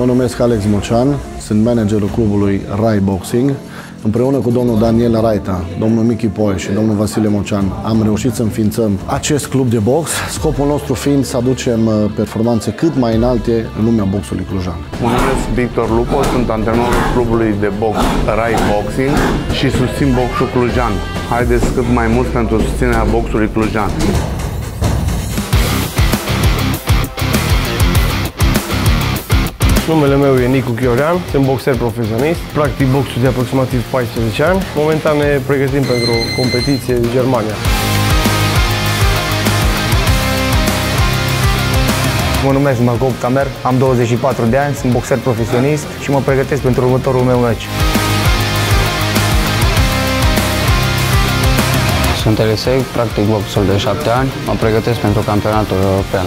numesc Alex Mocean, sunt managerul clubului Rai Boxing. Împreună cu domnul Daniel Raita, domnul Michi Poe și domnul Vasile Mocean am reușit să înființăm acest club de box, scopul nostru fiind să aducem performanțe cât mai înalte în lumea boxului clujan. Mă numesc Victor Lupo, sunt antrenorul clubului de box Rai Boxing și susțin boxul clujan. Haideți cât mai mult pentru susținerea boxului clujan. Numele meu e Nicu Chiorean, sunt boxer profesionist, practic boxul de aproximativ 14 ani. Momentan ne pregătim pentru o competiție în Germania. Mă numesc Marco Camer, am 24 de ani, sunt boxer profesionist și mă pregătesc pentru următorul meu meci. Sunt Elisei, practic boxul de 7 ani, mă pregătesc pentru campionatul european.